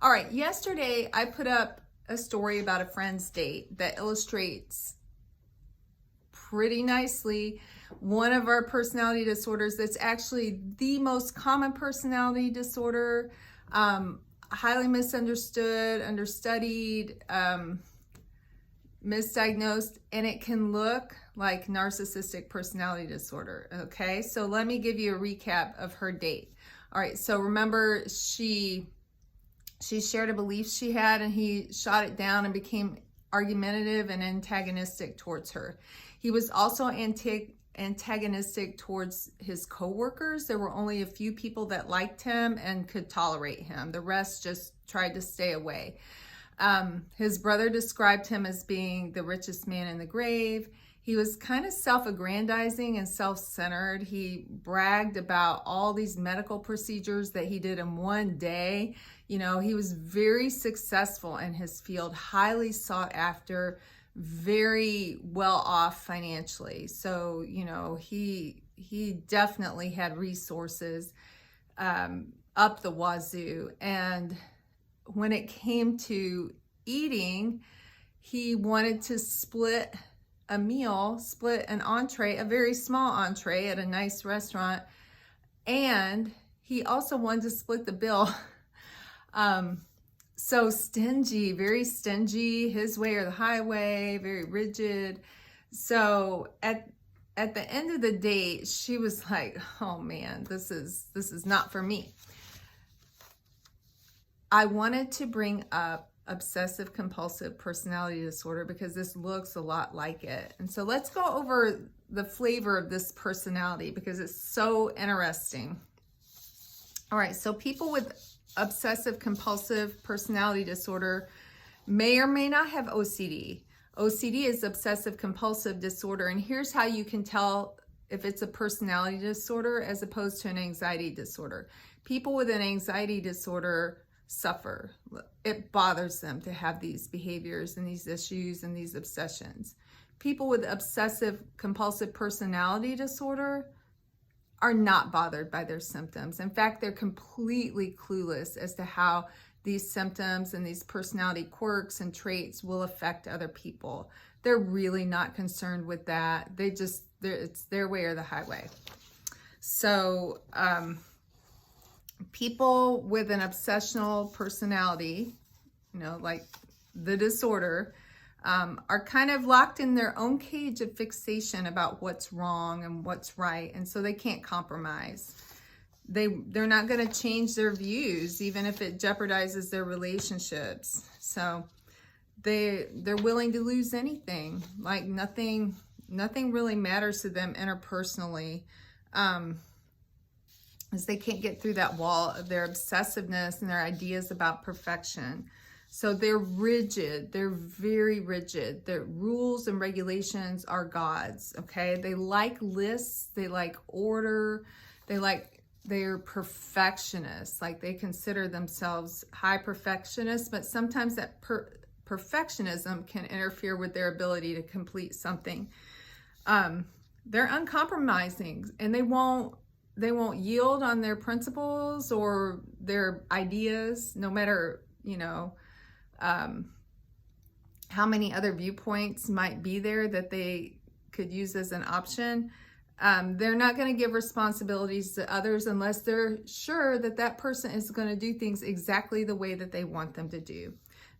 All right, yesterday I put up a story about a friend's date that illustrates pretty nicely one of our personality disorders that's actually the most common personality disorder, highly misunderstood, understudied, misdiagnosed, and it can look like narcissistic personality disorder. Okay, so let me give you a recap of her date. All right, so remember she shared a belief she had, and he shot it down and became argumentative and antagonistic towards her. He was also antagonistic towards his coworkers. There were only a few people that liked him and could tolerate him. The rest just tried to stay away. His brother described him as being the richest man in the grave. He was kind of self-aggrandizing and self-centered. He bragged about all these medical procedures that he did in one day. You know, he was very successful in his field, highly sought after, very well off financially. So, you know, he definitely had resources up the wazoo. And when it came to eating, he wanted to split a meal, split an entree, a very small entree at a nice restaurant. And he also wanted to split the bill. So stingy, very stingy, his way or the highway, very rigid. So at the end of the date, she was like, oh man, this is not for me. I wanted to bring up obsessive compulsive personality disorder because this looks a lot like it. And so let's go over the flavor of this personality because it's so interesting. All right, so people with obsessive compulsive personality disorder may or may not have OCD. OCD is obsessive compulsive disorder, and here's how you can tell if it's a personality disorder as opposed to an anxiety disorder. People with an anxiety disorder suffer. It bothers them to have these behaviors and these issues and these obsessions. People with obsessive compulsive personality disorder are not bothered by their symptoms. In fact, they're completely clueless as to how these symptoms and these personality quirks and traits will affect other people. They're really not concerned with that. It's their way or the highway. So, people with an obsessional personality, you know, like the disorder, are kind of locked in their own cage of fixation about what's wrong and what's right, and so they can't compromise. They're not going to change their views even if it jeopardizes their relationships. So they're willing to lose anything. Like nothing really matters to them interpersonally. As they can't get through that wall of their obsessiveness and their ideas about perfection. So they're rigid. They're very rigid. Their rules and regulations are gods, okay? They like lists. They like order. They're perfectionists. Like they consider themselves high perfectionists, but sometimes that perfectionism can interfere with their ability to complete something. They're uncompromising, and they won't yield on their principles or their ideas, no matter, you know, how many other viewpoints might be there that they could use as an option. They're not going to give responsibilities to others unless they're sure that that person is going to do things exactly the way that they want them to do.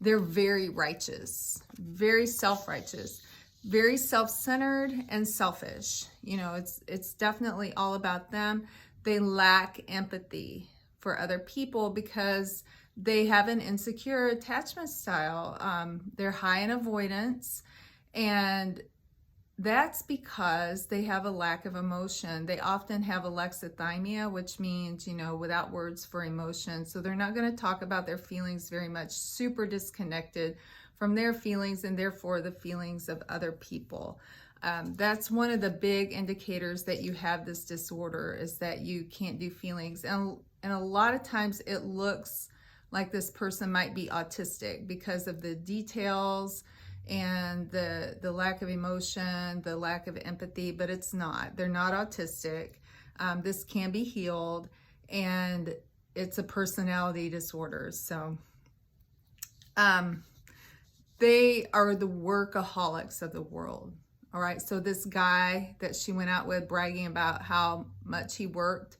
They're very righteous, very self-righteous, very self-centered and selfish. You know, it's definitely all about them. They lack empathy for other people because they have an insecure attachment style. They're high in avoidance, and that's because they have a lack of emotion. They often have alexithymia, which means, you know, without words for emotion. So they're not going to talk about their feelings very much, super disconnected from their feelings and therefore the feelings of other people. That's one of the big indicators that you have this disorder, is that you can't do feelings. And a lot of times it looks like this person might be autistic because of the details and the lack of emotion, the lack of empathy, but it's not. They're not autistic. This can be healed, and it's a personality disorder. So They are the workaholics of the world. All right. So this guy that she went out with bragging about how much he worked,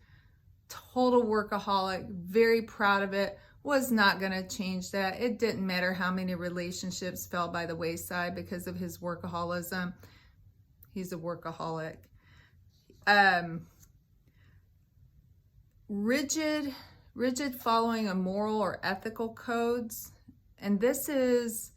total workaholic, very proud of it, was not going to change that. It didn't matter how many relationships fell by the wayside because of his workaholism. He's a workaholic. Rigid following of moral or ethical codes. And this is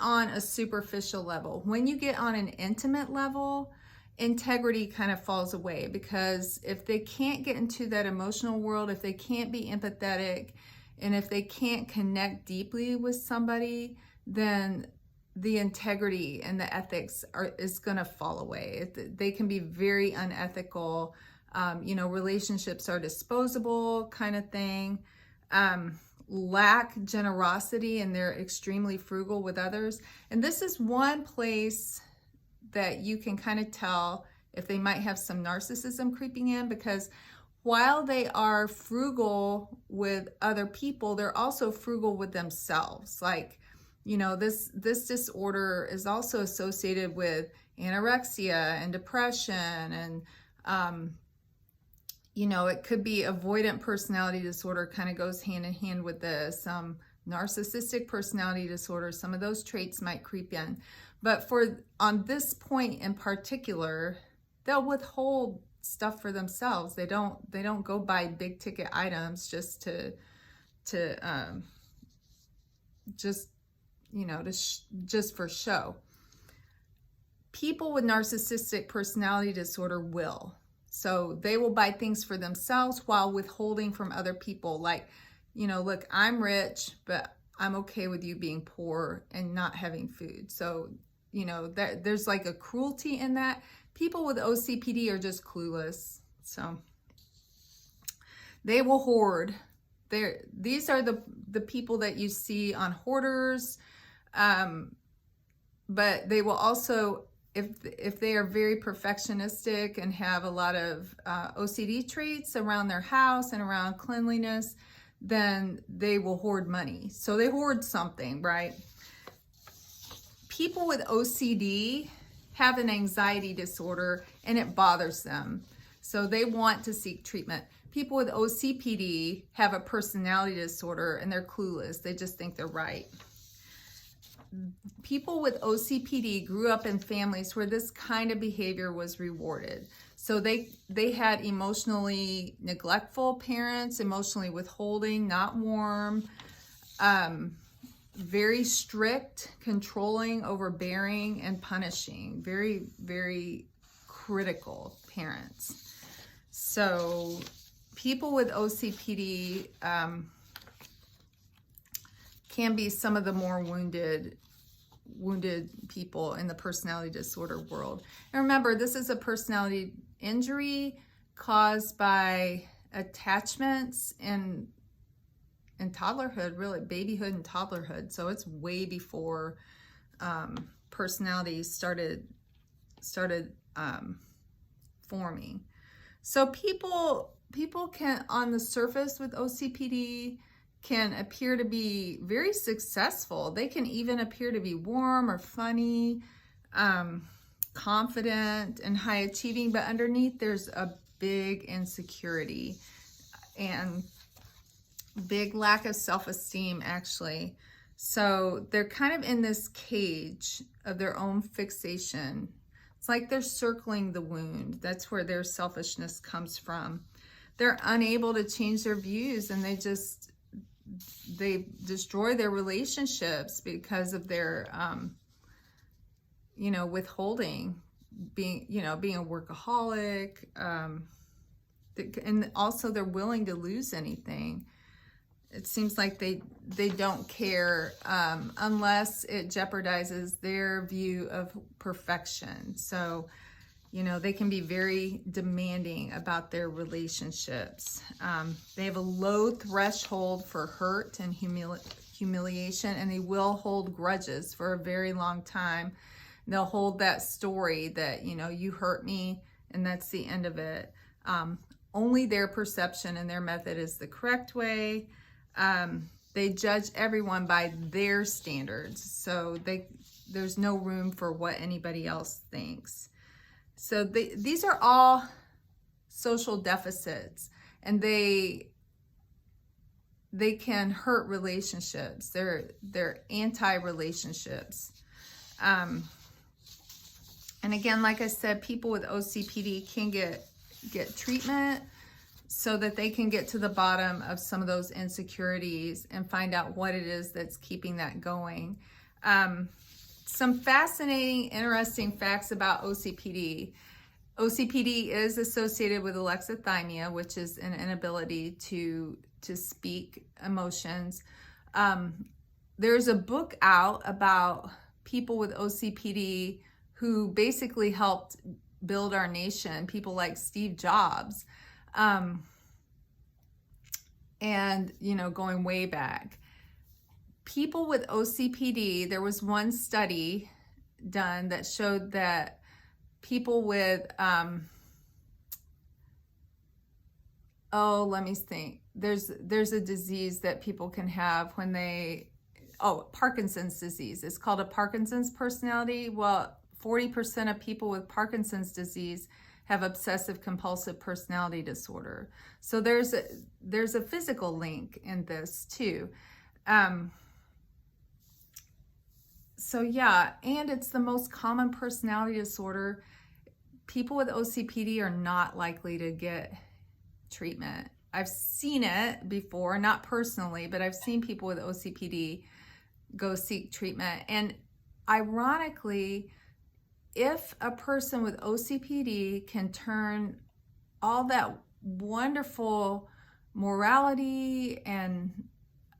on a superficial level. When you get on an intimate level, integrity kind of falls away, because if they can't get into that emotional world, if they can't be empathetic, and if they can't connect deeply with somebody, then the integrity and the ethics is going to fall away. They can be very unethical. Relationships are disposable kind of thing. Lack generosity, and they're extremely frugal with others. And this is one place that you can kind of tell if they might have some narcissism creeping in, because while they are frugal with other people, they're also frugal with themselves. Like, this disorder is also associated with anorexia and depression, and it could be avoidant personality disorder, kind of goes hand in hand with this. Narcissistic personality disorder, some of those traits might creep in. But on this point in particular, they'll withhold stuff for themselves. They don't go buy big ticket items just for show. People with narcissistic personality disorder will. So they will buy things for themselves while withholding from other people. Like, look, I'm rich, but I'm okay with you being poor and not having food. So, there's like a cruelty in that. People with OCPD are just clueless. So they will hoard. These are the people that you see on hoarders. But they will also, if they are very perfectionistic and have a lot of OCD traits around their house and around cleanliness, then they will hoard money. So they hoard something, right? People with OCD have an anxiety disorder and it bothers them. So they want to seek treatment. People with OCPD have a personality disorder and they're clueless. They just think they're right. People with OCPD grew up in families where this kind of behavior was rewarded. So they had emotionally neglectful parents, emotionally withholding, not warm, very strict, controlling, overbearing, and punishing. Very, very critical parents. So people with OCPD can be some of the more wounded people in the personality disorder world. And remember, this is a personality injury caused by attachments in toddlerhood, really babyhood and toddlerhood. So it's way before personalities started forming. So people can, on the surface with OCPD, can appear to be very successful. They can even appear to be warm or funny, confident and high achieving, but underneath there's a big insecurity and big lack of self-esteem, actually. So they're kind of in this cage of their own fixation. It's like they're circling the wound. That's where their selfishness comes from. They're unable to change their views, and they destroy their relationships because of their withholding, being a workaholic, and also they're willing to lose anything. It seems like they don't care unless it jeopardizes their view of perfection. So they can be very demanding about their relationships. They have a low threshold for hurt and humiliation, and they will hold grudges for a very long time. They'll hold that story that, you hurt me, and that's the end of it. Only their perception and their method is the correct way. They judge everyone by their standards. So there's no room for what anybody else thinks. So these are all social deficits, and they can hurt relationships. They're anti-relationships. And again, like I said, people with OCPD can get treatment so that they can get to the bottom of some of those insecurities and find out what it is that's keeping that going. Some fascinating, interesting facts about OCPD. OCPD is associated with alexithymia, which is an inability to speak emotions. There's a book out about people with OCPD who basically helped build our nation, people like Steve Jobs. And, you know, going way back. People with OCPD, there was one study done that showed that people with, let me think. There's a disease that people can have when Parkinson's disease. It's called a Parkinson's personality. Well, 40% of people with Parkinson's disease have obsessive compulsive personality disorder. So there's a physical link in this too. So yeah, and it's the most common personality disorder. People with OCPD are not likely to get treatment. I've seen it before, not personally, but I've seen people with OCPD go seek treatment. And ironically, if a person with OCPD can turn all that wonderful morality and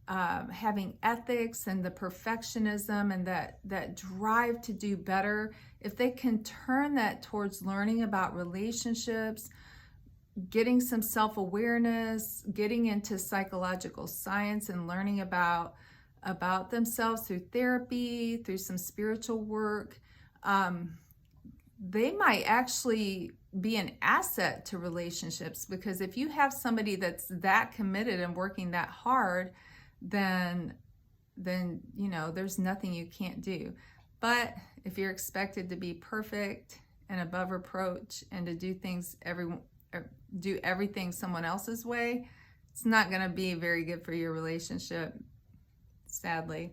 having ethics and the perfectionism and that drive to do better, if they can turn that towards learning about relationships, getting some self-awareness, getting into psychological science and learning about themselves through therapy, through some spiritual work, they might actually be an asset to relationships, because if you have somebody that's that committed and working that hard, then you know, there's nothing you can't do. But if you're expected to be perfect and above reproach and to do everything someone else's way, it's not going to be very good for your relationship, sadly.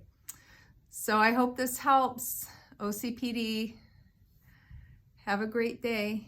So I hope this helps. OCPD, have a great day.